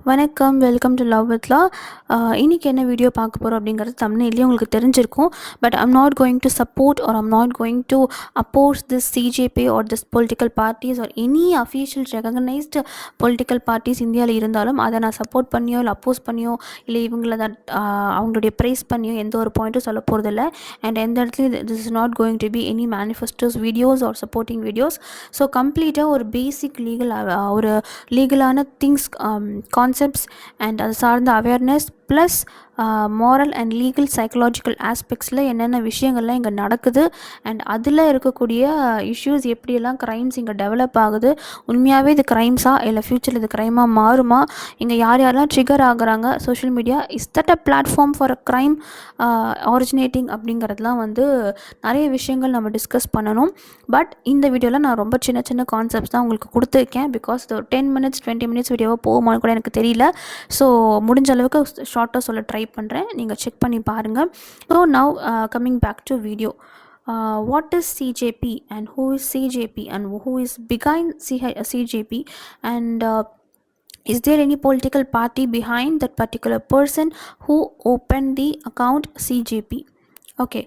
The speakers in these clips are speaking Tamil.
வணக்கம். Welcome to love with law. இன்னைக்கு என்ன வீடியோ பார்க்க போகிறோம் அப்படிங்கிறது தம்ப்நெயிலே உங்களுக்கு தெரிஞ்சிருக்கும். But I'm not going to support or I'm not going to oppose this CJP or this political parties or any official recognised political parties இந்தியாவில் இருந்தாலும் அதை நான் சப்போர்ட் பண்ணியோ இல்லை அப்போஸ் பண்ணியோ இல்லை இவங்கள அவங்களுடைய ப்ரைஸ் பண்ணியோ எந்த ஒரு பாயிண்ட்டும் சொல்ல போகிறதில்ல. அண்ட் எந்த இடத்துலையும் this is not going to be any manifestos videos are supporting videos. So கம்ப்ளீட்டாக ஒரு பேசிக் ஒரு லீகலான திங்ஸ், கான்செப்ட்ஸ் அண்ட் அது சார்ந்த awareness plus moral and legal psychological ஆஸ்பெக்ட்ஸில் என்னென்ன விஷயங்கள்லாம் இங்கே நடக்குது அண்ட் அதில் இருக்கக்கூடிய இஷ்யூஸ் எப்படியெல்லாம் க்ரைம்ஸ் இங்கே டெவலப் ஆகுது, உண்மையாகவே இது க்ரைம்ஸா இல்லை ஃப்யூச்சரில் இது க்ரைமாக மாறுமா, இங்கே யார் யாரெல்லாம் ட்ரிகர் ஆகுறாங்க, social media is that a platform for a crime originating அப்படிங்கிறதுலாம் நிறைய விஷயங்கள் நம்ம டிஸ்கஸ் பண்ணணும். பட் இந்த வீடியோவில் நான் ரொம்ப சின்ன சின்ன கான்செப்ட்ஸ் தான் உங்களுக்கு கொடுத்துருக்கேன். பிகாஸ் இது ஒரு 10 minutes 20 minutes வீடியோவாக போகுமான்னு கூட எனக்கு தெரியல. ஸோ முடிஞ்ச அளவுக்கு ஷார்ட்டாக சொல்ல ட்ரை பண்ணுறேன், நீங்கள் செக் பண்ணி பாருங்கள். So now coming back to video. What is CJP and who is CJP and who is behind CJP and is there any political party behind that particular person who opened the account CJP? Okay,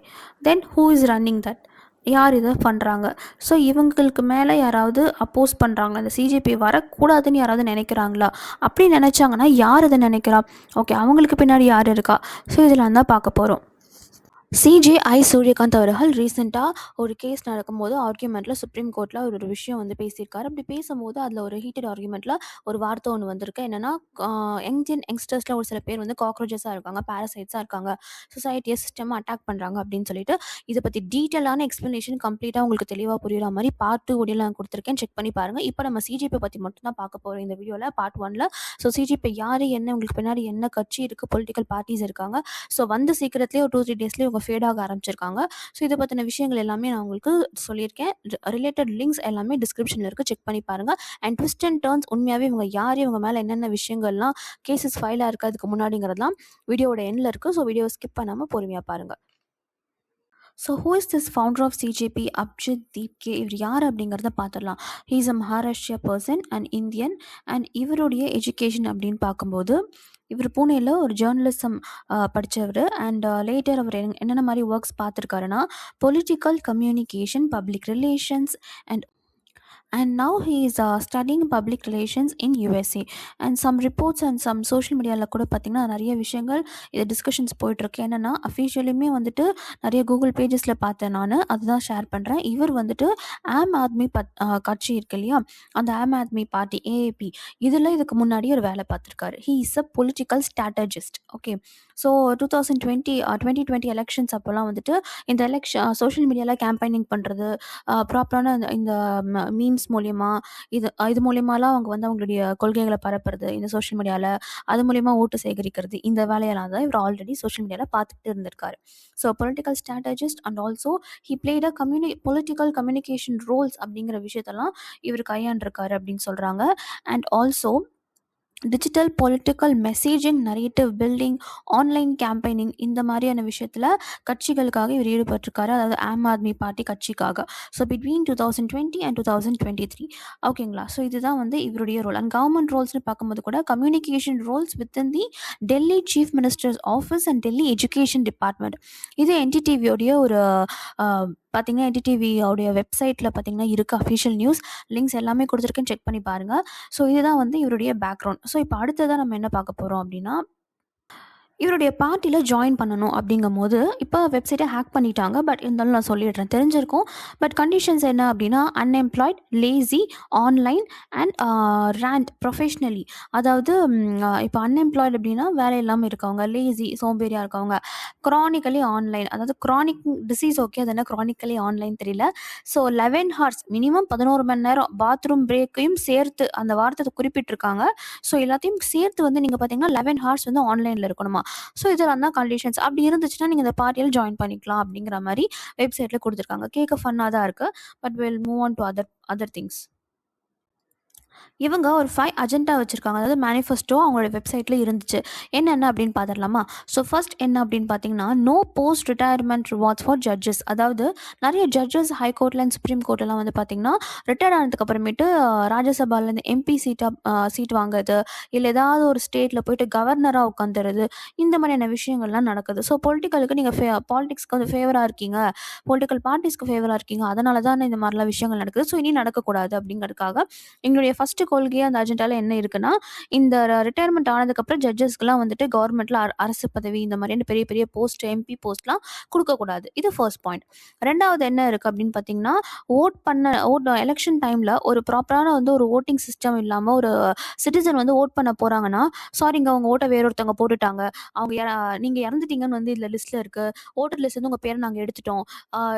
then who is running that? யார் இதை பண்ணுறாங்க? ஸோ இவங்களுக்கு மேலே யாராவது அப்போஸ் பண்ணுறாங்களா, அந்த சிஜேபி வரக்கூடாதுன்னு யாராவது நினைக்கிறாங்களா? அப்படி நினச்சாங்கன்னா யார் இதை நினைக்கிறா? ஓகே, அவங்களுக்கு பின்னாடி யார் இருக்கா? ஸோ இதில் தான் பார்க்க போகிறோம். சிஜே சூரியகாந்த் அவர்கள் ரீசெண்டாக ஒரு கேஸ் நடக்கும்போது ஆர்கியூமெண்ட்டில் சுப்ரீம் கோர்ட்டில் ஒரு விஷயம் பேசியிருக்காரு. அப்படி பேசும்போது அதில் ஒரு ஹீட்டட் ஆர்கியூமெண்ட்டில் ஒரு வார்த்தை ஒன்று வந்திருக்கு. என்னென்னா, யங்ஸ்டர்ஸில் ஒரு சில பேர் காக்ரோச்சஸாக இருக்காங்க, பேரசைட்ஸாக இருக்காங்க, சொசைட்டியை சிஸ்டம் அட்டாக் பண்ணுறாங்க அப்படின்னு சொல்லிட்டு இதை பற்றி டீட்டெயிலான எக்ஸ்ப்ளனேஷன் கம்ப்ளீட்டாக உங்களுக்கு தெளிவாக புரியுற மாதிரி பார்ட் 2 வீடியோவில் நான் கொடுத்துருக்கேன், செக் பண்ணி பாருங்கள். இப்போ நம்ம சிஜேபி பற்றி மட்டும் தான் பார்க்க போகிறோம் இந்த வீடியோவில், பார்ட் 1ல். ஸோ சிஜேபி யார், என்ன, உங்களுக்கு பின்னாடி என்ன கட்சி இருக்குது, பொலிட்டிக்கல் பார்ட்டிஸ் இருக்காங்க, ஸோ சீக்கிரத்துலேயே ஒரு 2-3 டேஸ்லேயே ஃபேட் ஆக ஆரம்பிச்சிருக்காங்க. ஸோ இதை பற்றின விஷயங்கள் எல்லாமே நான் உங்களுக்கு சொல்லியிருக்கேன். ரிலேட்டட் லிங்க்ஸ் எல்லாமே டிஸ்கிரிப்ஷனில் இருக்குது, செக் பண்ணி பாருங்கள். அண்ட் ட்விஸ்ட் அண்ட் டர்ன்ஸ், உண்மையாகவே இவங்க யார், இவங்க மேலே என்னென்ன விஷயங்கள்லாம் கேசஸ் ஃபைலாக இருக்குது அதுக்கு முன்னாடிங்கிறதுலாம் வீடியோட எண்டில் இருக்குது. ஸோ வீடியோ ஸ்கிப் பண்ணாமல் பொறுமையாக பாருங்கள். So who is this founder of CJP? Abhijit Dipke. இவர் யார் அப்படிங்கிறத பார்த்துடலாம். He is a Maharashtra person and Indian. And இவருடைய எஜுகேஷன் அப்படின்னு பார்க்கும்போது இவர் பூனேயில் ஒரு ஜேர்னலிசம் படித்தவர். அண்ட் லேட்டர் அவர் என்னென்ன மாதிரி ஒர்க்ஸ் பார்த்துருக்காருன்னா, political communication, public relations and now he is studying public relations in USA. and some reports and some social media கூட பார்த்திங்கன்னா நிறைய விஷயங்கள் இது டிஸ்கஷன்ஸ் போயிட்டுருக்கு. என்னென்னா, அஃபிஷியலுமே நிறைய கூகுள் பேஜஸில் பார்த்தேன் நான், அதுதான் ஷேர் பண்ணுறேன். இவர் ஆம் ஆத்மி கட்சி இருக்கு இல்லையா, அந்த ஆம் ஆத்மி பார்ட்டி ஏஏபி இதில் இதுக்கு முன்னாடி ஒரு வேலை பார்த்துருக்காரு. He is a political strategist. Okay, so 2020 elections அப்போல்லாம் இந்த சோஷியல் மீடியாவில் கேம்பெயினிங் பண்ணுறது, ப்ராப்பரான இந்த மீம்ஸ் மூலிமா இது மூலியமாலாம் அவங்க அவங்களுடைய கொள்கைகளை பரப்புறது இந்த சோஷியல் மீடியாவில், அது மூலிமா ஓட்டு சேகரிக்கிறது, இந்த வேலையெல்லாம் தான் இவர் ஆல்ரெடி சோஷியல் மீடியாவில் பார்த்துட்டு இருந்திருக்காரு. So political strategist and also he played a political communication roles அப்படிங்கிற விஷயத்தெல்லாம் இவர் கையாண்டிருக்காரு அப்படின்னு சொல்கிறாங்க. And also digital political messaging, narrative building, online campaigning, இந்த மாதிரியான விஷயத்தில் கட்சிகளுக்காக இவர் ஈடுபட்டிருக்காரு, அதாவது ஆம் ஆத்மி பார்ட்டி கட்சிக்காக. So between 2020 and 2023. ஓகேங்களா. ஸோ இதுதான் இவருடைய ரோல். அண்ட் கவர்மெண்ட் ரோல்ஸ்னு பார்க்கும்போது கூட communication roles within the Delhi chief minister's office and Delhi education department. இது என்டிடிவியோடைய ஒரு பார்த்தீங்கன்னா என்டிடிவியோடைய வெப்சைட்டில் பார்த்தீங்கன்னா இருக்குது அஃபிஷியல் நியூஸ், லிங்க்ஸ் எல்லாமே கொடுத்துருக்கேன்னு செக் பண்ணி பாருங்கள். ஸோ இதுதான் இவருடைய பேக்ரவுண்ட். ஸோ இப்போ அடுத்ததான் நம்ம என்ன பார்க்க போகிறோம் அப்படின்னா, இவருடைய பார்ட்டியில் ஜாயின் பண்ணணும் அப்படிங்கும்போது இப்போ வெப்சைட்டை ஹேக் பண்ணிட்டாங்க. பட் இருந்தாலும் நான் சொல்லிடுறேன், தெரிஞ்சிருக்கும். பட் கண்டிஷன்ஸ் என்ன அப்படின்னா, unemployed, lazy, online and rant professionally. அதாவது இப்போ அன்எம்ப்ளாய்டு அப்படின்னா வேலை இல்லாமல் இருக்கவங்க, லேசி சோம்பேறியாக இருக்கவங்க, க்ரானிக்கலி ஆன்லைன், அதாவது க்ரானிக் டிசீஸ். ஓகே, அது என்ன க்ரானிக்கலி ஆன்லைன் தெரியல. ஸோ 11 hours மினிமம் 11 மணி நேரம் பாத்ரூம் பிரேக்கையும் சேர்த்து அந்த வார்த்தை குறிப்பிட்டிருக்காங்க. ஸோ எல்லாத்தையும் சேர்த்து நீங்கள் பார்த்தீங்கன்னா 11 hours ஆன்லைனில் இருக்கணுமா. ஸோ இதெல்லாம் தான் கண்டிஷன்ஸ். அப்படி இருந்துச்சுன்னா நீங்கள் இந்த பார்ட்டியில் ஜாயின் பண்ணிக்கலாம் அப்படிங்கிற மாதிரி வெப்சைட்டில் கொடுத்துருக்காங்க. கேட்க ஃபன்னாக தான் இருக்குது. But will move on to other things. இவங்க ஒரு 5 அஜெண்டா வச்சுருக்காங்க. அதாவது மேனிஃபெஸ்டோ அவங்களோட வெப்சைட்ல இருந்துச்சு. என்னென்ன அப்படின்னு பார்த்துடலாமா? ஸோ ஃபர்ஸ்ட் என்ன அப்படின்னு பார்த்தீங்கன்னா, no post retirement rewards for judges. அதாவது நிறைய ஜட்ஜஸ் ஹைகோர்ட்ல அண்ட் சுப்ரீம் கோர்ட்லாம் வந்து பார்த்தீங்கன்னா, ரிட்டயர்ட் ஆனதுக்கு அப்புறமேட்டு ராஜ்யசபாலேருந்து எம்பி சீட் வாங்குறது, இல்ல ஏதாவது ஒரு ஸ்டேட்ல போயிட்டு கவர்னரா உட்காந்துறது, இந்த மாதிரியான விஷயங்கள்லாம் நடக்குது. ஸோ பொலிட்டிக்கலுக்கு நீங்க பாலிடிக்ஸ்க்கு வந்து ஃபேவரா இருக்கீங்க, பொலிட்டிக்கல் பார்ட்டிஸ்க்கு ஃபேவரா இருக்கீங்க. அதனால தான் இந்த மாதிரிலாம் விஷயங்கள் நடக்குது. ஸோ இனி நடக்கக்கூடாது அப்படிங்கிறதுக்காக எங்களுடைய ஃபர்ஸ்ட் கொள்கையே அந்த அஜெண்டால என்ன இருக்குன்னா, இந்த ரிட்டயர்மெண்ட் ஆனதுக்கப்புறம் ஜட்ஜஸ்க்குலாம் வந்துட்டு கவர்மெண்ட்ல அரசு பதவி இந்த மாதிரியான பெரிய பெரிய போஸ்ட், எம்பி போஸ்ட்லாம் குடுக்கக்கூடாது. இது ஃபர்ஸ்ட் பாயிண்ட். 2வது என்ன இருக்கு அப்படின்னு பார்த்தீங்கன்னா, எலக்ஷன் டைம்ல ஒரு ப்ராப்பரான வந்து ஒரு வோட்டிங் சிஸ்டம் இல்லாம ஒரு சிட்டிசன் வந்து வோட் பண்ண போறாங்கன்னா, சாரிங்க உங்க ஓட்ட வேற ஒருத்தவங்க போட்டுட்டாங்க. அவங்க நீங்க இறந்துட்டீங்கன்னு வந்து இதுல லிஸ்ட்ல இருக்கு. வோட்டர் லிஸ்ட்லேருந்து உங்க பேர நாங்க எடுத்துட்டோம்.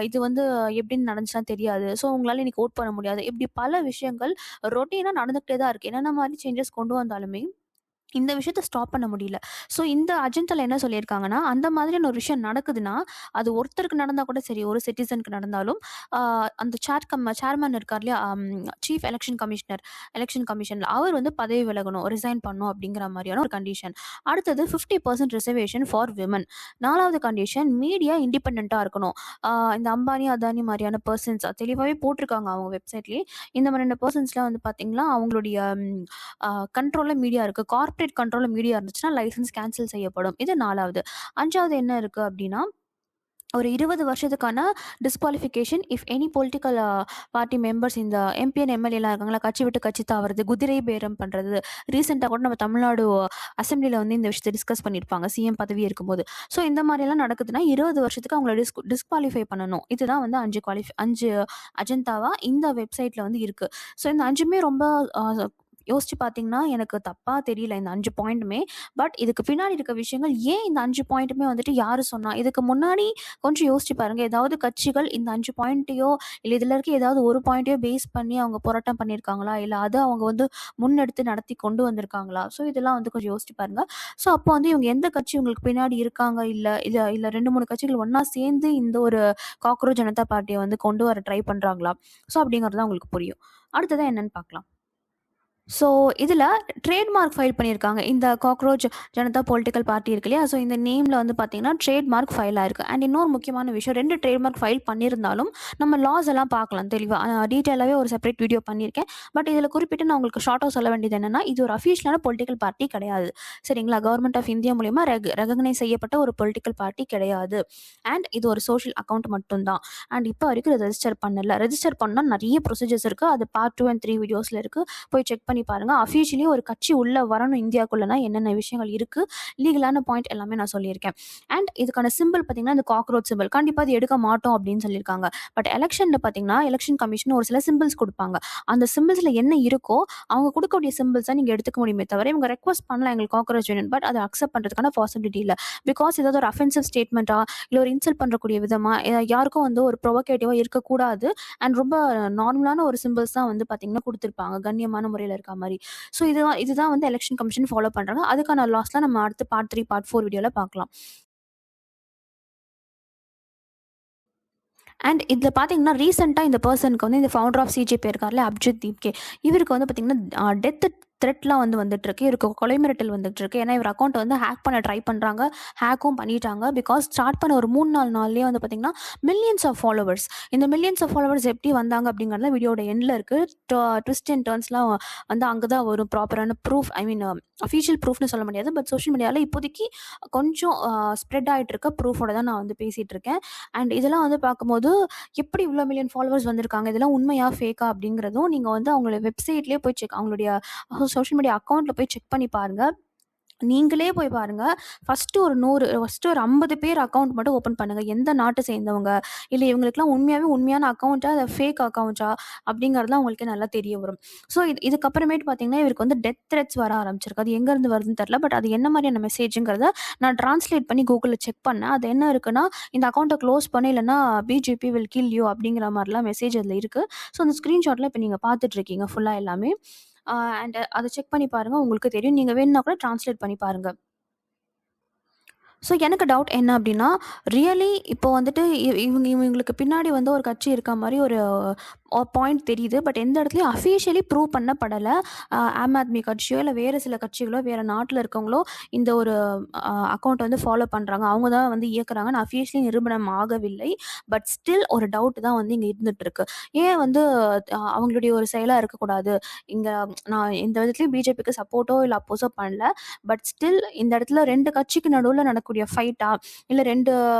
இது வந்து எப்படின்னு நடந்துச்சுன்னா தெரியாது. ஸோ உங்களால இன்னைக்கு வோட் பண்ண முடியாது. இப்படி பல விஷயங்கள் ரொட்டீனா நடந்துகிட்டே தான் இருக்கு. என்னென்ன மாரி சேஞ்சஸ் கொண்டு வந்தாலுமே, இந்த விஷயத்த ஸ்டாப் பண்ண முடியல. ஸோ இந்த அஜெண்டால என்ன சொல்லியிருக்காங்கன்னா, அந்த மாதிரியான ஒரு விஷயம் நடக்குதுன்னா, அது ஒருத்தருக்கு நடந்தா கூட சரி, ஒரு சிட்டிசனுக்கு நடந்தாலும், ஆ அந்த சேர்மன் இருக்கார் இல்லையா? சீஃப் எலக்ஷன் கமிஷன்ல அவர் வந்து பதவி விலகணும், ரிசைன் பண்ணணும் அப்படிங்கிற மாரியான ஒரு கண்டிஷன். அடுத்தது 50% ரிசர்வேஷன் ஃபார் விமன். 4வது கண்டிஷன் மீடியா இண்டிபெண்டன்ட்டா இருக்கணும். இந்த அம்பானி, அதானி மாரியான பெர்சன்ஸ் தெளிவாவே போட்டிருக்காங்க அவங்க வெப்சைட்லயே. இந்த மாதிரியான பெர்சன்ஸ்லாம் வந்து பார்த்தீங்கன்னா, அவங்களுடைய கண்ட்ரோல்ல மீடியா இருக்கு. கார்ப்பரேட் கண்ட்ரோல்ல மீடியா இருந்துச்சுன்னா லைசென்ஸ் கேன்சல் செய்யப்படும். இது 4வது. 5வது என்ன இருக்கு அப்டின்னா, ஒரு 20 வருஷத்துக்கான disqualification if any political party members இந்த எம்பி அண்ட் எம்எல்ஏலாம் இருக்காங்களா, கட்சி விட்டு கட்சி தாவறது, குதிரை பேரம் பண்றது. ரீசெண்டா கூட நம்ம தமிழ்நாடு அசெம்பிளில வந்து இந்த விஷயத்த டிஸ்கஸ் பண்ணியிருப்பாங்க, சிஎம் பதவி இருக்கும்போது. ஸோ இந்த மாரிலாம் நடக்குதுன்னா 20 வருஷத்துக்கு அவங்கள டிஸ்குவாலிஃபை பண்ணணும். இதுதான் வந்து 5 அஜெண்டாவா இந்த வெப்சைட்ல வந்து இருக்கு. ஸோ இந்த 5மே ரொம்ப யோசிச்சு பார்த்தீங்கன்னா, எனக்கு தப்பா தெரியல இந்த 5 பாயிண்ட்டுமே. பட் இதுக்கு பின்னாடி இருக்க விஷயங்கள் ஏன் இந்த 5 பாயிண்ட்டுமே வந்துட்டு யாரு சொன்னா? இதுக்கு முன்னாடி கொஞ்சம் யோசிச்சு பாருங்க. ஏதாவது கட்சிகள் இந்த 5 பாயிண்ட்டையோ, இல்ல இதுல இருக்க ஏதாவது ஒரு பாயிண்ட்டையோ பேஸ் பண்ணி அவங்க போராட்டம் பண்ணியிருக்காங்களா? இல்ல அத அவங்க வந்து முன்னெடுத்து நடத்தி கொண்டு வந்திருக்காங்களா? ஸோ இதெல்லாம் வந்து கொஞ்சம் யோசிச்சு பாருங்க. ஸோ அப்போ வந்து இவங்க எந்த கட்சி உங்களுக்கு பின்னாடி இருக்காங்க? இல்ல 2, 3 கட்சிகள் ஒண்ணா சேர்ந்து இந்த ஒரு காக்ரோச் ஜனதா பார்ட்டிய வந்து கொண்டு வர ட்ரை பண்றாங்களா? ஸோ அப்படிங்கிறது தான் உங்களுக்கு புரியும். அடுத்ததா என்னன்னு பார்க்கலாம். ஸோ, இதில ட்ரேட்மார்க் ஃபைல் பண்ணியிருக்காங்க. இந்த காக்ரோச் ஜனதா பொலிட்டிக்கல் பார்ட்டி இருக்கு இல்லையா? ஸோ, இந்த நேம்ல வந்து பார்த்தீங்கன்னா, ட்ரேட்மார்க் ஃபைல் ஆயிருக்கு. அண்ட் இன்னொரு முக்கியமான விஷயம் 2 ட்ரேட்மார்க் ஃபைல் பண்ணியிருந்தாலும், நம்ம லாஸ் எல்லாம் பார்க்கலாம் தெளிவா. டீட்டெயிலாவே ஒரு செப்பரேட் வீடியோ பண்ணியிருக்கேன். பட் இதில குறிப்பிட்டு நான் உங்களுக்கு ஷார்ட்டா சொல்ல வேண்டியது என்னன்னா, இது ஒரு அஃபிஷியலான பொலிட்டிக்கல் பார்ட்டி கிடையாது. சரிங்களா? கவர்மெண்ட் ஆஃப் இந்தியா மூலியமா ரெகக்னைஸ் செய்யப்பட்ட ஒரு பொலிட்டிக்கல் பார்ட்டி கிடையாது. அண்ட் இது ஒரு சோஷியல் அக்கவுண்ட் மட்டும் தான். அண்ட் இப்போ வரைக்கும் ரெஜிஸ்டர் பண்ணல. ரெஜிஸ்டர் பண்ணா நெறைய ப்ரொசீஜர்ஸ் இருக்கு. அது பார்ட் 2 அண்ட் 3 வீடியோஸ்ல இருக்கு. போய் செக் பண்ணி பாருங்க. அஃபிஷியலி ஒரு கட்சி உள்ள வரணும் இந்தியாக்குள்ளனா என்னென்ன விஷயங்கள் இருக்கு, லீகலான பாயிண்ட் எல்லாமே நான் சொல்லியிருக்கேன். அண்ட் இதுக்கான சிம்பிள் பார்த்தீங்கன்னா, இந்த காக்ரோச் சிம்பிள். கண்டிப்பா அது எடுக்க மாட்டோம் அப்படின்னு சொல்லியிருக்காங்க. பட் எலக்ஷன்ல பார்த்தீங்கன்னா, எலக்ஷன் கமிஷன் ஒரு சில சிம்பிள்ஸ் குடுப்பாங்க. அந்த சிம்பிள்ஸ்ல என்ன இருக்கோ, அவங்க குடுக்கக்கூடிய சிம்பிள்ஸ நீங்க எடுத்துக்க முடியுமே தவிர, இவங்க ரெக்வெஸ்ட் பண்ணலாம் எங்களுக்கு காக்ரோச் வேணும். பட் அத அக்செப்ட் பண்றதுக்கான பாசிபிலிட்டி இல்ல. பிகாஸ் ஏதாவது ஒரு அஃபென்சிவ் ஸ்டேட்மெண்ட்டா, இல்ல ஒரு இன்சல்ட் பண்றக்கூடிய விதமா, யாருக்கும் வந்து ஒரு ப்ரொவோகேட்டிவா இருக்கக்கூடாது. அண்ட் ரொம்ப நார்மலான ஒரு சிம்பிள்ஸ் தான் வந்து பார்த்தீங்கன்னா குடுத்துருப்பாங்க. கண்ணியமான முறையில இருக்க மாரி. ஸோ இதுதான் வந்து எலக்ஷன் கமிஷன் ஃபாலோ பண்றாங்க. அதுக்கான லாஸ்லாம் நம்ம அடுத்து பார்ட் 3, பார்ட் 4 வீடியோல பார்க்கலாம். அண்ட் இதில பார்த்தீங்கன்னா, ரீசென்ட்டா இந்த பெர்சனுக்கு வந்து இந்த ஃபவுண்டர் ஆஃப் சிஜேபி இருக்கார்ல அபிஜித் தீப்கே, இவருக்கு வந்து பார்த்தீங்கன்னா, டெத் த்ரெட்லாம் வந்து வந்துட்டுருக்கு. இவருக்கு கொலை மிரட்டல் வந்துட்டுருக்கு. ஏன்னா, இவர் அக்கவுண்ட்ட வந்து ஹேக் பண்ண ட்ரை பண்றாங்க. ஹேக்கும் பண்ணிட்டாங்க. பிகாஸ் ஸ்டார்ட் பண்ண ஒரு 3, 4 நாள்லயே வந்து பார்த்தீங்கன்னா, மில்லியன்ஸ் ஆஃப் ஃபாலோவர்ஸ். இந்த மில்லியன்ஸ் ஆஃப் ஃபாலோவர்ஸ் எப்படி வந்தாங்க அப்படிங்கிறது வீடியோட எண்ட்ல இருக்கு. ட்விஸ்ட் அண்ட் டர்ன்ஸ்லாம் வந்து அங்க தான் வரும். ப்ராப்பரான ப்ரூஃப் அஃபிஷியல் ப்ரூஃப்னு சொல்ல முடியாது. பட் சோஷியல் மீடியால இப்போதைக்கு கொஞ்சம் ஸ்ப்ரெட் ஆயிட்டு இருக்க ப்ரூஃபோட தான் நான் வந்து பேசிட்டு இருக்கேன். அண்ட் இதெல்லாம் வந்து பார்க்கும்போது, எப்படி இவ்ளோ மில்லியன் ஃபாலோவர்ஸ் வந்திருக்காங்க? இதெல்லாம் உண்மையா? ஃபேக்கா? அப்படிங்கிறதும் நீங்க வந்து அவங்களோட வெப்சைட்லயே போய் அவங்களுடைய சோஷியல் மீடியா அக்கவுண்ட்ல போய் செக் பண்ணி பாருங்க. நீங்களே போய் பாருங்க. ஃபர்ஸ்ட்டு ஒரு 50 பேர் அக்கவுண்ட் மட்டும் ஓப்பன் பண்ணுங்க. எந்த நாட்ட சேர்ந்தவங்க? இல்ல இவங்களுக்கெல்லாம் உண்மையான அக்கவுண்ட்டா? இல்ல ஃபேக் அக்கவுண்ட்டா? அப்படிங்கிறதுலாம் உங்களுக்கு நல்லா தெரிய வரும். ஸோ இதுக்கப்புறமேட்டு பார்த்தீங்கன்னா, இவருக்கு வந்து டெத் த்ரெட்ஸ் வர ஆரம்பிச்சிருக்கு. அது எங்கேருந்து வருதுன்னு தெரியல. பட் அது என்ன மாதிரியான மெசேஜுங்கிறத நான் ட்ரான்ஸ்லேட் பண்ணி கூகுள்ல செக் பண்ணேன். அது என்ன இருக்குன்னா, இந்த அக்கவுண்ட்ட க்ளோஸ் பண்ணு இல்லன்னா பிஜேபி வில் கில் யூ அப்படிங்கிற மாரிலாம் மெசேஜ் அதில இருக்கு. ஸோ அந்த ஸ்க்ரீன்ஷாட்லாம் இப்ப நீங்க பார்த்துட்டு இருக்கீங்க ஃபுல்லா எல்லாமே. அண்ட் அத செக் பண்ணி பாருங்க. உங்களுக்கு தெரியும். நீங்க வேணும்னா கூட ட்ரான்ஸ்லேட் பண்ணி பாருங்க. ஸோ எனக்கு டவுட் என்ன அப்டின்னா, ரியலி இப்போ வந்துட்டு இவங்களுக்கு பின்னாடி வந்து ஒரு கட்சி இருக்க மாரி ஒரு பாயிண்ட் தெரியுது. பட் எந்த இடத்துலையும் அஃபிஷியலி ப்ரூவ் பண்ணப்படலை. ஆம் ஆத்மி கட்சியோ இல்லை வேறு சில கட்சிகளோ வேறு நாட்டில் இருக்கவங்களோ இந்த ஒரு அக்கௌண்ட் வந்து ஃபாலோ பண்ணுறாங்க, அவங்க தான் வந்து இயக்குறாங்கன்னு அஃபிஷியலி நிரூபணம் ஆகவில்லை. பட் ஸ்டில் ஒரு டவுட் தான் வந்து இங்கே இருந்துட்டு இருக்கு. ஏன் வந்து அவங்களுடைய ஒரு செயலாக இருக்கக்கூடாது? இங்கே நான் எந்த விதத்துலையும் பிஜேபிக்கு சப்போர்ட்டோ இல்லை அப்போஸோ பண்ணல. பட் ஸ்டில் இந்த இடத்துல ரெண்டு கட்சிக்கு நடுவில் நடக்கக்கூடிய ஃபைட்டா, இல்லை ரெண்டு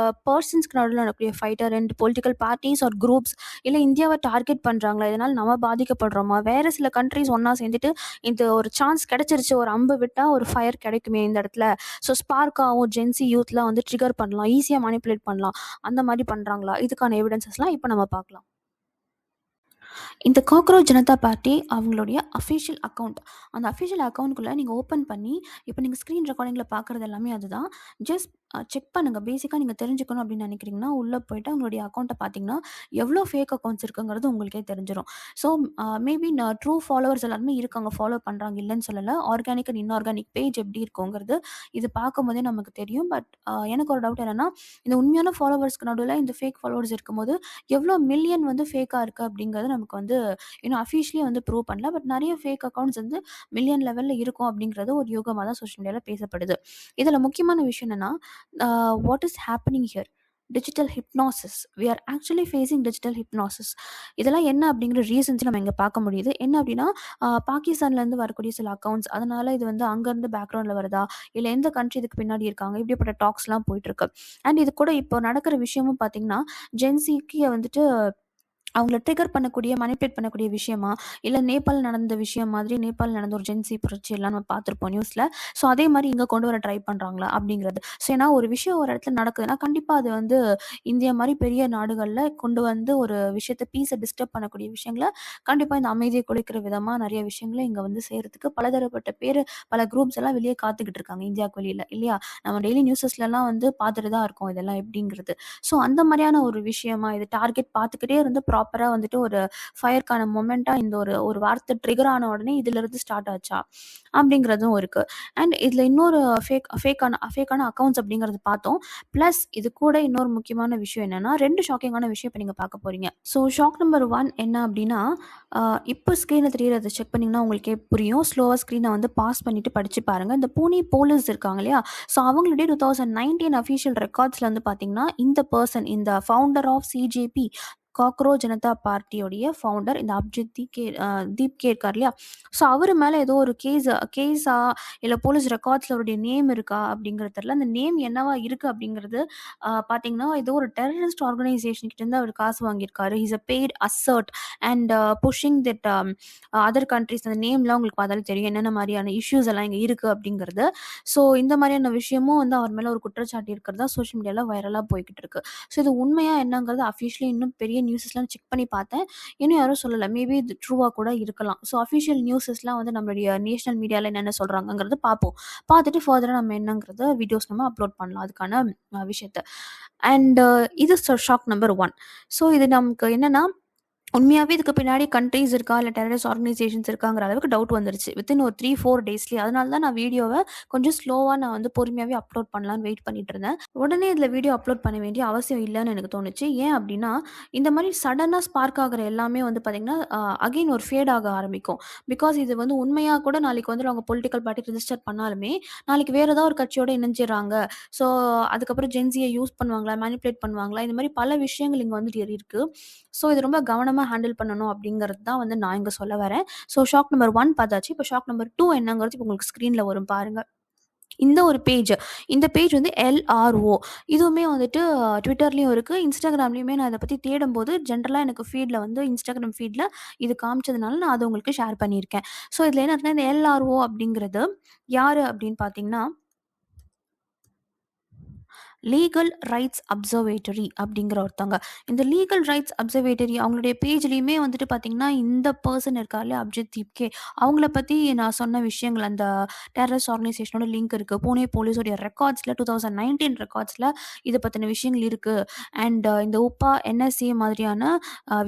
பர்சன்ஸ்க்கு நடுவில் நடக்கக்கூடிய ஃபைட்டா, ரெண்டு பொலிட்டிக்கல் பார்ட்டிஸ் ஆர் குரூப்ஸ், இல்லை இந்தியாவை டார்கெட் பண்ணுறாங்களா, இதனால் நம்ம பாதிக்கப்படுறோமா, வேறு சில கண்ட்ரிஸ் ஒன்றா சேர்ந்துட்டு இந்த ஒரு சான்ஸ் கிடைச்சிருச்சு, ஒரு அம்பு விட்டால் ஒரு ஃபயர் கிடைக்குமே இந்த இடத்துல, ஸோ ஸ்பார்க் ஆகும், ஜென்சி யூத்லாம் வந்து ட்ரிகர் பண்ணலாம், ஈஸியாக மேனிப்புலேட் பண்ணலாம், அந்த மாதிரி பண்ணுறாங்களா? இதுக்கான எவிடன்சஸ்லாம் இப்போ நம்ம பார்க்கலாம். இந்த காக்ரோச் ஜனதா பார்ட்டி அவங்களுடைய அஃபிஷியல் அக்கௌண்ட், அந்த அஃபிஷியல் அக்கௌண்ட்குள்ளே நீங்கள் ஓப்பன் பண்ணி இப்போ நீங்கள் ஸ்க்ரீன் ரெக்கார்டிங்கில் பார்க்குறது எல்லாமே அதுதான். ஜஸ்ட் செக் பண்ணுங்கள். பேசிக்காக நீங்கள் தெரிஞ்சுக்கணும் அப்படின்னு நினைக்கிறீங்கன்னா உள்ளே போய்ட்டு அவங்களுடைய அக்கௌண்ட்டை பார்த்தீங்கன்னா எவ்வளோ ஃபேக் அக்கௌண்ட்ஸ் இருக்குங்கிறது உங்களுக்கே தெரிஞ்சிடும். ஸோ மேபி நான் ட்ரூ ஃபாலோவர்ஸ் எல்லாருமே இருக்காங்க, ஃபாலோ பண்ணுறாங்க, இல்லைன்னு சொல்லலை. ஆர்கானிக் அண்ட் இன்ஆர்கானிக் பேஜ் எப்படி இருக்குங்கிறது இது பார்க்கும்போதே நமக்கு தெரியும். பட் எனக்கு ஒரு டவுட் என்னென்னா, இந்த உண்மையான ஃபாலோவர்ஸ்க்கு நடுவில் இந்த ஃபேக் ஃபாலோவர்ஸ் இருக்கும்போது எவ்வளோ மில்லியன் வந்து ஃபேக்காக இருக்குது அப்படிங்கிறது நமக்கு வந்து இன்னும் அஃபிஷியலி வந்து ப்ரூவ் பண்ணல. பட் நிறைய ஃபேக் அக்கௌண்ட்ஸ் வந்து மில்லியன் லெவலில் இருக்கும் அப்படிங்கிறது ஒரு யூகமாக தான் சோஷியல் மீடியாவில் பேசப்படுது. இதில் முக்கியமான விஷயம் என்னென்னா, what is happening here? Digital hypnosis. We are actually facing digital hypnosis. இதெல்லாம் என்ன அப்படிங்கிற ரீசன்ஸ் நம்ம இங்கே பார்க்க முடியுது. என்ன அப்படின்னா, பாகிஸ்தான்லேருந்து வரக்கூடிய சில அக்கௌண்ட்ஸ், அதனால் இது வந்து அங்கேருந்து பேக்ரவுண்டில் வருதா, இல்லை எந்த கண்ட்ரி இதுக்கு பின்னாடி இருக்காங்க, இப்படிப்பட்ட டாக்ஸ்லாம் போயிட்டுருக்கு. அண்ட் இது கூட இப்போ நடக்கிற விஷயமும் பார்த்தீங்கன்னா, ஜென்சிக்கு வந்துட்டு அவங்கள ட்ரிகர் பண்ணக்கூடிய, மனிப்புலேட் பண்ணக்கூடிய விஷயமா, இல்லை நேபாள் நடந்த விஷயம் மாதிரி, நேபாள் நடந்த ஒரு ஜென்சி புரட்சி எல்லாம் நம்ம பார்த்துருப்போம் நியூஸில். ஸோ அதே மாதிரி இங்கே கொண்டு வர ட்ரை பண்ணுறாங்களா அப்படிங்கிறது. ஸோ ஏன்னா ஒரு விஷயம் ஒரு இடத்துல நடக்குதுன்னா கண்டிப்பாக அது வந்து இந்தியா மாதிரி பெரிய நாடுகளில் கொண்டு வந்து ஒரு விஷயத்தை, பீஸை டிஸ்டர்ப் பண்ணக்கூடிய விஷயங்களை கண்டிப்பாக இந்த அமைதியை குலைக்கிற விதமாக நிறைய விஷயங்களை இங்கே வந்து செய்கிறதுக்கு பலதரப்பட்ட பேர், பல குரூப்ஸ் எல்லாம் வெளியே காத்துக்கிட்டு இருக்காங்க இந்தியாவுக்கு வெளியில், இல்லையா? நம்ம டெய்லி நியூஸஸ்லாம் வந்து பார்த்துட்டு தான் இருக்கோம் இதெல்லாம் எப்படிங்கிறது. ஸோ அந்த மாதிரியான ஒரு விஷயமா இது டார்கெட் பார்த்துக்கிட்டே இருந்து ப்ராப்பராக வந்துட்டு ஒரு ஃபயர்க்கான மொமெண்ட்டாக இந்த ஒரு வார்த்தை ட்ரிகர் ஆன உடனே இதிலிருந்து ஸ்டார்ட் ஆச்சா அப்படிங்கிறதும் இருக்குது. அண்ட் இதில் இன்னொரு ஃபேக்கான அக்கௌண்ட்ஸ் அப்படிங்கிறது பார்த்தோம். ப்ளஸ் இது கூட இன்னொரு முக்கியமான விஷயம் என்னென்னா, ரெண்டு ஷாக்கிங்கான விஷயம் இப்போ நீங்கள் பார்க்க போகிறீங்க. ஸோ ஷாக் நம்பர் 1 என்ன அப்படின்னா, இப்போ ஸ்க்ரீனில் தெரியுறதை செக் பண்ணிங்கன்னா உங்களுக்கே புரியும். ஸ்லோவாக ஸ்க்ரீனை வந்து பாஸ் பண்ணிவிட்டு படித்து பாருங்கள். இந்த பூனே போலீஸ் இருக்காங்க இல்லையா, ஸோ அவங்களுடைய 2019 அஃபிஷியல் ரெக்கார்ட்ஸில் வந்து பார்த்தீங்கன்னா, இந்த பர்சன், இந்த founder of CJP, cockroach Janata பார்ட்டியோடைய ஃபவுண்டர், இந்த அபிஜித் தீப் கே இருக்கார் இல்லையா, ஸோ அவர் மேலே ஏதோ ஒரு கேஸா இல்லை போலீஸ் ரெக்கார்ட்ஸில் அவருடைய நேம் இருக்கா அப்படிங்கிறது தெரியல. அந்த நேம் என்னவா இருக்குது அப்படிங்கிறது பார்த்தீங்கன்னா, ஏதோ ஒரு டெரரிஸ்ட் ஆர்கனைசேஷன் கிட்டேருந்து அவர் காசு வாங்கியிருக்காரு. Is a paid assert and pushing that other countries. அந்த நேம்லாம் உங்களுக்கு பார்த்தாலே தெரியும் என்னென்ன மாதிரியான இஷ்யூஸ் எல்லாம் இங்கே இருக்குது அப்படிங்கிறது. ஸோ இந்த மாதிரியான விஷயமும் வந்து அவர் மேலே ஒரு குற்றச்சாட்டு இருக்கிறதா சோஷியல் மீடியாவில் வைரலாக போய்கிட்டு இருக்கு. ஸோ இது உண்மையாக என்னங்கிறது அஃபிஷியலி இன்னும் பெரிய நியூஸஸ்லாம் செக் பண்ணி பார்த்தேன். இன்னும் யாரும் சொல்லலை. மேபி இது ட்ரூவாக கூட இருக்கலாம். ஸோ அஃபிஷியல் நியூஸஸ்லாம் வந்து நம்மளுடைய நேஷனல் மீடியாவில் என்னென்ன சொல்கிறாங்கங்கிறது பார்ப்போம். பார்த்துட்டு ஃபர்தராக நம்ம என்னங்கிறத வீடியோஸ் நம்ம அப்லோட் பண்ணலாம் அதுக்கான விஷயத்த. அண்ட் இது ஷாக் நம்பர் 1. ஸோ இது நமக்கு என்னென்னா, உண்மையாகவே இதுக்கு பின்னாடி கண்ட்ரீஸ் இருக்கா, இல்லை டெரரிஸ்ட் ஆர்கனைசேஷன்ஸ் இருக்காங்கிற அளவுக்கு டவுட் வந்துருச்சு வித்தின் ஒரு 3-4 டேஸ்லேயே. அதனால தான் நான் வீடியோவை கொஞ்சம் ஸ்லோவாக நான் வந்து பொறுமையாகவே அப்லோட் பண்ணலான்னு வெயிட் பண்ணிட்டு இருந்தேன். உடனே இதில் வீடியோ அப்லோட் பண்ண வேண்டிய அவசியம் இல்லைன்னு எனக்கு தோணுச்சு. ஏன் அப்படின்னா, இந்த மாதிரி சடனாக ஸ்பார்க் ஆகிற எல்லாமே வந்து பார்த்திங்கன்னா அகெயின் ஒரு ஃபேட் ஆக ஆரம்பிக்கும். பிகாஸ் இது வந்து உண்மையாக கூட நாளைக்கு வந்து அவங்க பொலிட்டிக்கல் பார்ட்டி ரிஜிஸ்டர் பண்ணாலுமே நாளைக்கு வேறு ஏதாவது ஒரு கட்சியோடு இணைஞ்சிடறாங்க. ஸோ அதுக்கப்புறம் ஜென்சியை யூஸ் பண்ணுவாங்களா, மேனிப்புலேட் பண்ணுவாங்களா, இந்த மாதிரி பல விஷயங்கள் இங்கே வந்துட்டு இருக்குது. ஸோ இது ரொம்ப கவனமாக ஹேண்டில் பண்ணணும் அப்படிங்கிறது தான் வந்து நான் இங்கே சொல்ல வரேன். ஸோ ஷாக் நம்பர் 1 பார்த்தாச்சு. இப்போ ஷாக் நம்பர் 2 என்னங்கிறது இப்போ உங்களுக்கு ஸ்க்ரீனில் வரும் பாருங்கள். இந்த ஒரு இந்த பேஜ் வந்து LRO. இதுவுமே வந்துட்டு ட்விட்டர்லேயும் இருக்குது, இன்ஸ்டாகிராம்லேயுமே. நான் இதை பற்றி தேடும்போது ஜென்ரலாக எனக்கு ஃபீடில் வந்து இன்ஸ்டாகிராம் ஃபீடில் இது காமிச்சதுனால நான் அதை உங்களுக்கு ஷேர் பண்ணியிருக்கேன். ஸோ இதில் என்ன இருக்குன்னா, இந்த LRO அப்படிங்கிறது யார் அப்படின்னு பார்த்தீங்கன்னா, லீகல் ரைட்ஸ் அப்சர்வேட்டரி அப்படிங்கிற ஒருத்தவங்க. இந்த லீகல் ரைட்ஸ் அப்சர்வேட்டரி அவங்களுடைய பேஜ்லேயுமே வந்துட்டு பார்த்தீங்கன்னா, இந்த பர்சன் இருக்கார்ல அபிஜித் தீப் கே, அவங்கள பற்றி நான் சொன்ன விஷயங்கள், அந்த டெரரிஸ்ட் ஆர்கனைசேஷனோட லிங்க் இருக்குது. பூனே போலீஸோடைய ரெக்கார்ட்ஸில் 2019 ரெக்கார்ட்ஸில் இதை பற்றின விஷயங்கள் இருக்குது. அண்ட் இந்த உப்பா NSA மாதிரியான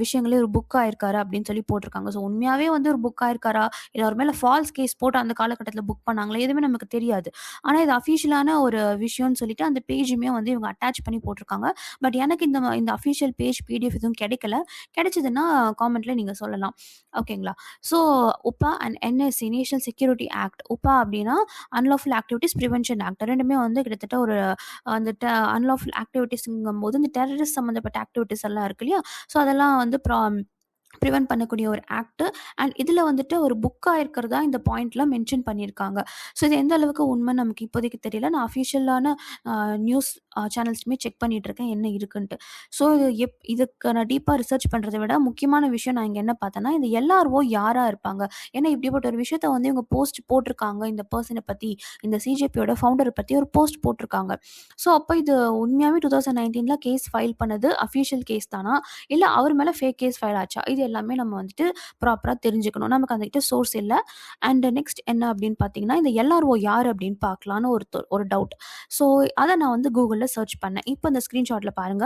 விஷயங்களே ஒரு புக் ஆயிருக்காரு அப்படின்னு சொல்லி போட்டிருக்காங்க. ஸோ உண்மையாகவே வந்து ஒரு புக் ஆயிருக்காரா, இல்லை அவர் மேலே ஃபால்ஸ் கேஸ் போட்டு அந்த காலகட்டத்தில் புக் பண்ணாங்களா, எதுவுமே நமக்கு தெரியாது. ஆனால் இது அஃபிஷியலான ஒரு விஷயம்னு சொல்லிட்டு அந்த பேஜுமே எல்லாத்தையுமே வந்து இவங்க அட்டாச் பண்ணி போட்டிருக்காங்க. பட் எனக்கு இந்த அஃபிஷியல் பேஜ் பிடிஎஃப் எதுவும் கிடைக்கல. கிடைச்சதுன்னா காமெண்ட்ல நீங்க சொல்லலாம். ஓகேங்களா? ஸோ உப்பா and NSC national security act. உப்பா அப்படின்னா அன்லாஃபுல் ஆக்டிவிட்டீஸ் பிரிவென்ஷன் ஆக்ட். 2மே வந்து கிட்டத்தட்ட ஒரு அந்த அன்லாஃபுல் ஆக்டிவிட்டீஸ்ங்கும்போது இந்த டெரரிஸ்ட் சம்மந்தப்பட்ட ஆக்டிவிட்டீஸ் எல்லாம் இருக்கு இல்லையா? ஸோ அதெல்லாம் வந்து ப்ரிவென்ட் பண்ணக்கூடிய ஒரு ஆக்ட். அண்ட் இதில வந்துட்டு ஒரு புக்கா இருக்கிறதா இந்த பாயிண்ட்ல மென்ஷன் பண்ணியிருக்காங்க. ஸோ இது எந்த அளவுக்கு உண்மைன்னு நமக்கு இப்போதைக்கு தெரியல. நான் அஃபிஷியலான நியூஸ் சேனல்ஸ்மே செக் பண்ணிட்டு இருக்கேன் என்ன இருக்குன்ட்டு. ஸோ இதுக்கு நான் டீப்பா ரிசர்ச் பண்றத விட முக்கியமான விஷயம் நான் இங்க என்ன பார்த்தேன்னா, இந்த எல்ஆர்ஓ யாரா இருப்பாங்க? ஏன்னா இப்படிப்பட்ட ஒரு விஷயத்த வந்து இவங்க போஸ்ட் போட்டிருக்காங்க. இந்த பெர்சன பத்தி, இந்த சிஜேபியோட ஃபவுண்டர பத்தி ஒரு போஸ்ட் போட்டிருக்காங்க. ஸோ அப்ப இது உண்மையாவே 2019ல கேஸ் ஃபைல் பண்ணது அஃபிஷியல் கேஸ் தானா? இல்ல அவர் மேல ஃபேக் கேஸ் ஃபைல் ஆச்சா? இது எல்லாமே நம்ம வந்துட்டு ப்ராப்பரா தெரிஞ்சுக்கணும். நமக்கு அதுகிட்ட சோர்ஸ் இல்ல. அண்ட் நெக்ஸ்ட் என்ன அப்படின்னு பார்த்தீங்கன்னா, இந்த எல்ஆர்ஓ யார் அப்படின்னு பார்க்கலான்னு ஒரு டவுட். ஸோ அத நான் வந்து கூகுள்ல சர்ச் பண்ணேன். இப்ப இந்த ஸ்கிரீன்ஷாட்ல பாருங்க.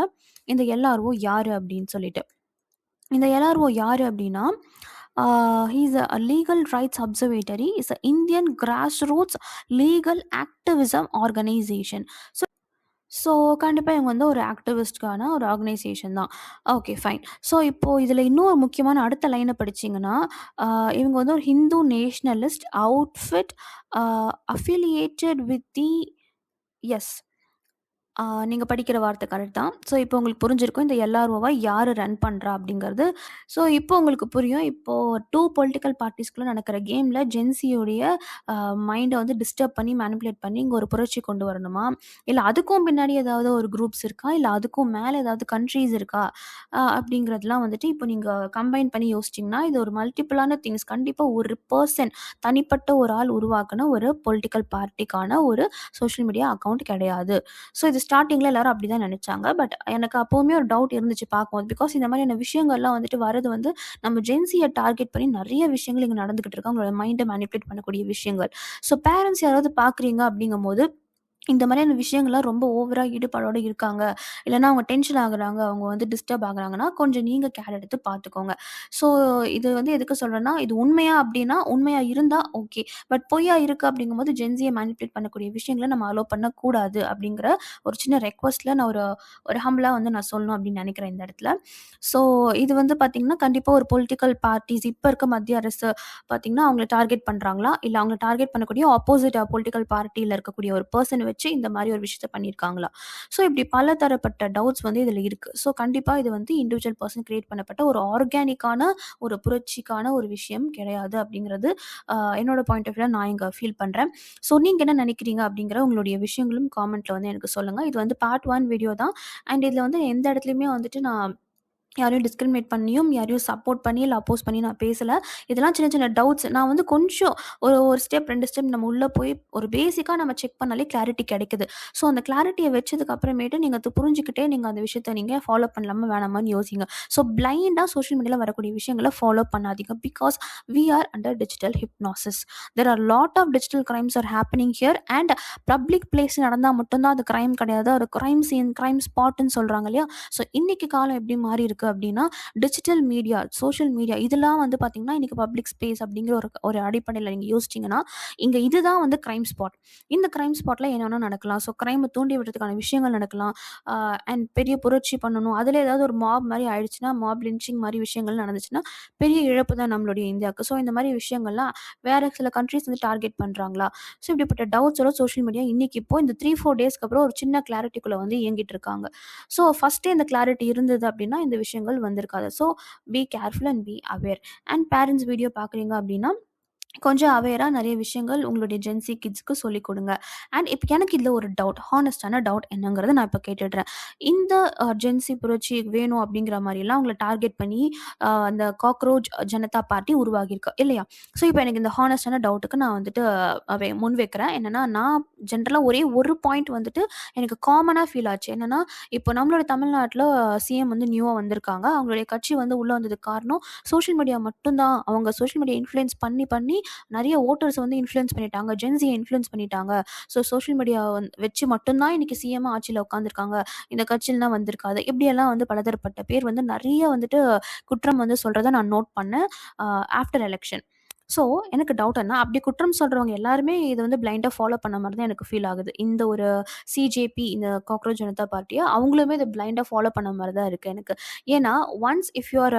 இந்த எல்ஆர்ஓ யாரு அப்படின்னு சொல்லிட்டு. இந்த எல்ஆர்ஓ யாரு அப்படின்னா, he is a legal rights observatory is a Indian grass roots legal activism organisation. So கண்டிப்பா இவங்க வந்து ஒரு ஆக்டிவிஸ்ட்கான ஒரு ஆர்கனைசேஷன் தான். Okay fine. ஸோ இப்போ இதில இன்னொரு முக்கியமான அடுத்த லைன படிச்சீங்கன்னா, இவங்க வந்து ஒரு Hindu nationalist outfit affiliated with the S. நீங்க படிக்கிற வார்த்தை கரெக்ட் தான். ஸோ இப்போ உங்களுக்கு புரிஞ்சிருக்கும் இந்த எல்ஆர்ஓவ யாரு ரன் பண்றா அப்படிங்கிறது. ஸோ இப்போ உங்களுக்கு புரியும். இப்போ 2 பொலிட்டிக்கல் பார்ட்டிஸ்குள்ள நடக்கிற கேம்ல ஜென்சியோடைய மைண்ட வந்து டிஸ்டர்ப் பண்ணி, மேனிபுலேட் பண்ணி இங்க ஒரு புரட்சி கொண்டு வரணுமா? இல்ல அதுக்கும் பின்னாடி ஏதாவது ஒரு குரூப்ஸ் இருக்கா? இல்ல அதுக்கும் மேல ஏதாவது கண்ட்ரீஸ் இருக்கா? அப்படிங்கிறதெல்லாம் வந்துட்டு இப்போ நீங்க கம்பைன் பண்ணி யோசிச்சீங்கன்னா, இது ஒரு மல்டிபிளான திங்ஸ். கண்டிப்பா ஒரு பெர்சன் தனிப்பட்ட ஒரு ஆள் உருவாக்குன ஒரு பொலிட்டிக்கல் பார்ட்டிக்கான ஒரு சோஷியல் மீடியா அக்கவுண்ட் கிடையாது. ஸோ இது ஸ்டார்ட்டிங்ல எல்லாரும் அப்படிதான் நினைச்சாங்க. பட் எனக்கு அப்பவுமே ஒரு டவுட் இருந்துச்சு பார்க்கும்போது. பிகாஸ் இந்த மாதிரியான விஷயங்கள்லாம் வந்துட்டு வரது வந்து நம்ம ஜென்சிய டார்கெட் பண்ணி நிறைய விஷயங்கள் இங்க நடந்துகிட்டு இருக்கு. அவங்களோட மைண்ட மேனிபுலேட் பண்ணக்கூடிய விஷயங்கள். ஸோ பேரண்ட்ஸ் யாராவது பார்க்குறீங்க அப்படிங்கும்போது இந்த மாதிரியான விஷயங்கள்லாம் ரொம்ப ஓவரா ஈடுபாடோட இருக்காங்க. இல்லன்னா அவங்க டென்ஷன் ஆகுறாங்க. அவங்க வந்து டிஸ்டர்ப் ஆகுறாங்கன்னா, கொஞ்சம் நீங்க கேர் எடுத்து பார்த்துக்கோங்க. ஸோ இது வந்து எதுக்கு சொல்றேன்னா, இது உண்மையா அப்படின்னா, உண்மையா இருந்தா ஓகே. பட் பொய்யா இருக்கு அப்படிங்கும்போது ஜென்ஸிய மேனிபுலேட் பண்ணக்கூடிய விஷயங்கள நம்ம அலோ பண்ணக்கூடாது அப்படிங்கிற ஒரு சின்ன ரெக்வெஸ்ட்ல நான் ஒரு ஒரு ஹம்பிளா வந்து நான் சொல்லணும் அப்படின்னு நினைக்கிறேன் இந்த இடத்துல. ஸோ இது வந்து பார்த்தீங்கன்னா, கண்டிப்பா ஒரு பொலிட்டிக்கல் பார்ட்டிஸ் இப்ப இருக்க மத்திய அரசு பார்த்தீங்கன்னா, அவங்கள டார்கெட் பண்றாங்களா? இல்ல அவங்கள டார்கெட் பண்ணக்கூடிய ஆப்போசிட் பொலிட்டிக்கல் பார்ட்டில இருக்கக்கூடிய ஒரு பெர்சன் வச்சு இந்த மாதிரி ஒரு விஷயத்த பண்ணியிருக்காங்களா? ஸோ இப்படி பல தரப்பட்ட டவுட்ஸ் வந்து இதில இருக்கு. ஸோ கண்டிப்பா இது வந்து இண்டிவிஜுவல் பெர்சன் கிரியேட் பண்ணப்பட்ட ஒரு ஆர்கானிக்கான ஒரு புரட்சிக்கான ஒரு விஷயம் கிடையாது அப்படிங்கிறது என்னோட பாயிண்ட் ஆஃப் வியூல நான் இங்க ஃபீல் பண்றேன். ஸோ நீங்க என்ன நினைக்கிறீங்க அப்படிங்கிற உங்களுடைய விஷயங்களும் காமெண்ட்ல வந்து எனக்கு சொல்லுங்க. இது வந்து பார்ட் 1 வீடியோ தான். அண்ட் இதில வந்து எந்த இடத்துலயுமே வந்துட்டு நான் யாரையும் டிஸ்கிரிமினேட் பண்ணியும், யாரையும் சப்போர்ட் பண்ணி, இல்ல அப்போஸ் பண்ணி நான் பேசல. இதெல்லாம் சின்ன சின்ன டவுட்ஸ். நான் வந்து கொஞ்சம் ஒரு ஸ்டெப் 2 ஸ்டெப் நம்ம உள்ள போய் ஒரு பேசிக்கா நம்ம செக் பண்ணாலே கிளாரிட்டி கிடைக்குது. ஸோ அந்த கிளாரிட்டிய வச்சதுக்கு அப்புறமேட்டு நீங்க அது புரிஞ்சுக்கிட்டே நீங்க அந்த விஷயத்த நீங்க ஃபாலோ பண்ணலாமா வேணாமான்னு யோசிங்க. ஸோ பிளைண்டா சோஷியல் மீடியால வரக்கூடிய விஷயங்கள ஃபாலோ பண்ணாதீங்க. Because we are under digital hypnosis. There are lot of digital crimes are happening here and public place நடந்தா மட்டும் தான் அது கிரைம் கிடையாது. ஒரு கிரைம் சீன், கிரைம் ஸ்பாட்ன்னு சொல்றாங்க இல்லையா? ஸோ இன்னைக்கு காலம் எப்படி மாறி இருக்கு அப்படின்னா, டிஜிட்டல் மீடியா, சோஷியல் மீடியா இதெல்லாம் வந்து பார்த்தீங்கன்னா, இன்னைக்கு பப்ளிக் ஸ்பேஸ் அப்படிங்கிற ஒரு ஒரு அடிப்படையில நீங்க யோசிச்சீங்கன்னா, இங்க இதுதான் வந்து கிரைம் ஸ்பாட். இந்த கிரைம் ஸ்பாட்ல என்ன வேணா நடக்கலாம். ஸோ கிரைம தூண்டி விடுறதுக்கான விஷயங்கள் நடக்கலாம். அண்ட் பெரிய புரட்சி பண்ணணும். அதுல ஏதாவது ஒரு மாப் மாரி ஆயிடுச்சுன்னா, மாப் லின்ச்சிங் மாரி விஷயங்கள் நடந்துச்சுன்னா, பெரிய இழப்பு தான் நம்மளுடைய இந்தியாவுக்கு. ஸோ இந்த மாரி விஷயங்கள்லாம் வேற சில கண்ட்ரீஸ் வந்து டார்கெட் பண்றாங்களா? ஸோ இப்படிப்பட்ட டவுட்ஸோட சோஷியல் மீடியா இன்னைக்கு இப்போ இந்த 3, 4 டேஸ்க்கு அப்புறம் ஒரு சின்ன கிளாரிட்டிக்குள்ள வந்து இயங்கிட்டு இருக்காங்க. ஸோ ஃபர்ஸ்ட்டே இந்த கிளாரிட்டி இருந்தது அப்படின்னா, இந்த விஷயங்கள் வந்திருக்காது. So be careful and be aware. And parents video பார்க்குறீங்க அப்படின்னா, கொஞ்சம் அவேரா நிறைய விஷயங்கள் உங்களுடைய ஜென்சி கிட்ஸ்க்கு சொல்லிக் கொடுங்க. அண்ட் இப்போ எனக்கு இதில் ஒரு டவுட், ஹானஸ்டான டவுட் என்னங்கிறத நான் இப்போ கேட்டுடுறேன். இந்த ஜென்சி புரட்சி வேணும் அப்படிங்கிற மாதிரிலாம் அவங்கள டார்கெட் பண்ணி அந்த காக்ரோச் ஜனதா பார்ட்டி உருவாகியிருக்கு இல்லையா? ஸோ இப்போ எனக்கு இந்த ஹானஸ்டான டவுட்டுக்கு நான் வந்துட்டு முன் வைக்கிறேன். என்னன்னா, நான் ஜென்ரலாக ஒரே ஒரு பாயிண்ட் வந்துட்டு எனக்கு காமனாக ஃபீல் ஆச்சு. என்னன்னா, இப்போ நம்மளோட தமிழ்நாட்டில் சிஎம் வந்து நியூவாக வந்திருக்காங்க. அவங்களுடைய கட்சி வந்து உள்ளே வந்ததுக்கு காரணம் சோஷியல் மீடியா மட்டும்தான். அவங்க சோஷியல் மீடியா இன்ஃப்ளூயன்ஸ் பண்ணி பண்ணி நிறைய ஓட்டர்ஸ் வந்து இன்ஃப்ளூயன்ஸ் பண்ணிட்டாங்க. ஜென்சியை இன்ஃப்ளூயன்ஸ் பண்ணிட்டாங்க. ஸோ சோஷியல் மீடியா வச்சு மட்டும்தான் இன்னைக்கு சிஎம் ஆட்சியில் உட்காந்துருக்காங்க. இந்த கட்சியிலாம் வந்திருக்காது. இப்படியெல்லாம் வந்து பலதரப்பட்ட பேர் வந்து நிறைய வந்துட்டு குற்றம் வந்து சொல்றத நான் நோட் பண்ணேன் ஆஃப்டர் எலெக்ஷன். ஸோ எனக்கு டவுட் என்ன, அப்படி குற்றம் சொல்றவங்க எல்லாருமே இத வந்து பிளைண்டா ஃபாலோ பண்ண மாரி தான் எனக்கு ஃபீல் ஆகுது. இந்த ஒரு சிஜேபி, இந்த காக்ரோச் ஜனதா பார்ட்டிய அவங்களுமே இத பிளைண்டா ஃபாலோ பண்ண மாரி தான் இருக்கு எனக்கு. ஏன்னா, once if you are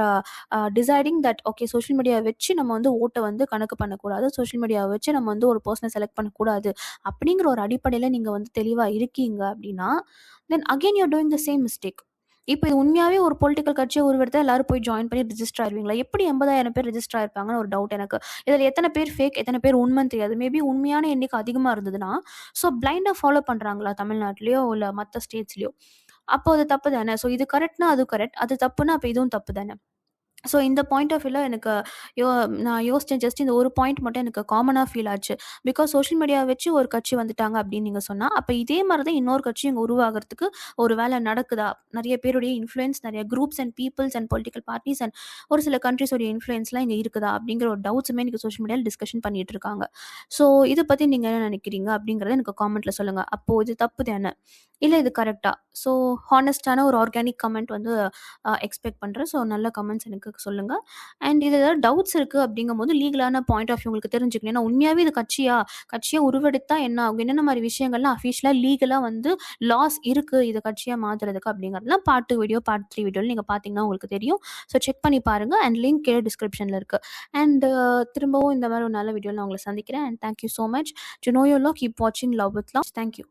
deciding that okay social மீடியாவ வச்சு நம்ம வந்து ஓட்ட வந்து கணக்கு பண்ணக்கூடாது. சோஷியல் மீடியாவ வச்சு நம்ம வந்து ஒரு பெர்சன செலக்ட் பண்ணக்கூடாது. அப்படிங்கிற ஒரு அடிப்படையில நீங்க வந்து தெளிவா இருக்கீங்க அப்படின்னா, then again you are doing the same mistake. இப்ப இது உண்மையாவே ஒரு பொலிட்டிக்கல் கட்சிய உருவெடுத்தா எல்லாரும் போய் ஜாயின் பண்ணி ரிஜிஸ்டர் ஆயிருவீங்களா? எப்படி 80,000 பேர் ரிஜிஸ்டர் ஆயிருப்பாங்கன்னு ஒரு டவுட் எனக்கு. இதுல எத்தன பேர் ஃபேக், எத்தன பேர் உண்மைன்னு தெரியாது. மேபி உண்மையான எண்ணிக்கை அதிகமா இருந்ததுன்னா, ஸோ பிளைண்டா ஃபாலோ பண்றாங்களா தமிழ்நாட்டிலயோ, இல்ல மத்த ஸ்டேட்ஸ்லயோ? அப்போ அது தப்பு தானே. ஸோ இது கரெக்ட்னா அது கரெக்ட். அது தப்புனா அப்ப இதுவும் தப்பு தானே. ஸோ இந்த பாயிண்ட் ஆஃப் வியூல எனக்கு யோ நான் யோசிச்சேன். ஜஸ்ட் இந்த ஒரு பாயிண்ட் மட்டும் எனக்கு காமனா ஃபீல் ஆச்சு. பிகாஸ் சோஷியல் மீடியாவ வச்சு ஒரு கட்சி வந்துட்டாங்க அப்படின்னு நீங்க சொன்னா, அப்ப இதே மாரி தான் இன்னொரு கட்சி இங்க உருவாகுறதுக்கு ஒரு வேலை நடக்குதா? நெறைய பேருடைய இன்ஃப்ளூயன்ஸ், நெறைய groups and peoples and political parties and ஒரு சில கண்ட்ரீஸ் உடைய இன்ஃப்ளூயன்ஸ்லாம் இங்க இருக்குதா? அப்படிங்கிற ஒரு டவுட்ஸுமே இன்னைக்கு சோஷியல் மீடியால டிஸ்கஷன் பண்ணிட்டு இருக்காங்க. ஸோ இத பத்தி நீங்க என்ன நெனைக்கிறீங்க? அப்படிங்கிறத எனக்கு காமெண்ட்ல சொல்லுங்க. அப்போ இது தப்பு தானே? இல்ல இது கரெக்ட்டா? ஸோ ஹானஸ்ட்டான ஒரு ஆர்கானிக் கமெண்ட் வந்து எக்ஸ்பெக்ட் பண்றேன். ஸோ நல்ல கமெண்ட்ஸ் எனக்கு சொல்லுங்க. அண்ட் இதுல ஏதாவது டவுட்ஸ் இருக்கு அப்படிங்கும்போது லீகலான பாயிண்ட் ஆஃப் வியூ உங்களுக்கு தெரிஞ்சுக்கணும். ஏன்னா உண்மையாவே இது கட்சியா உருவெடுத்தா என்ன ஆகும்? என்னென்ன மாரி விஷயங்கள்லாம் அஃபிஷியலா, லீகலா வந்து லாஸ் இருக்கு இத கட்சியா மாத்துறதுக்கு அப்படிங்கிறதெல்லாம் பார்ட் 2 வீடியோ, பார்ட் 3 வீடியோல நீங்க பார்த்தீங்கன்னா உங்களுக்கு தெரியும். ஸோ செக் பண்ணி பாருங்க. அண்ட் லிங்க் கீழ டிஸ்கிரிப்ஷன்ல இருக்கு. அண்ட் திரும்பவும் இந்த மாரி ஒரு நல்ல வீடியோல நான் உங்கள சந்திக்கிறேன். And thank you so much. To know your love, keep வாட்சிங் love with love. Thank you.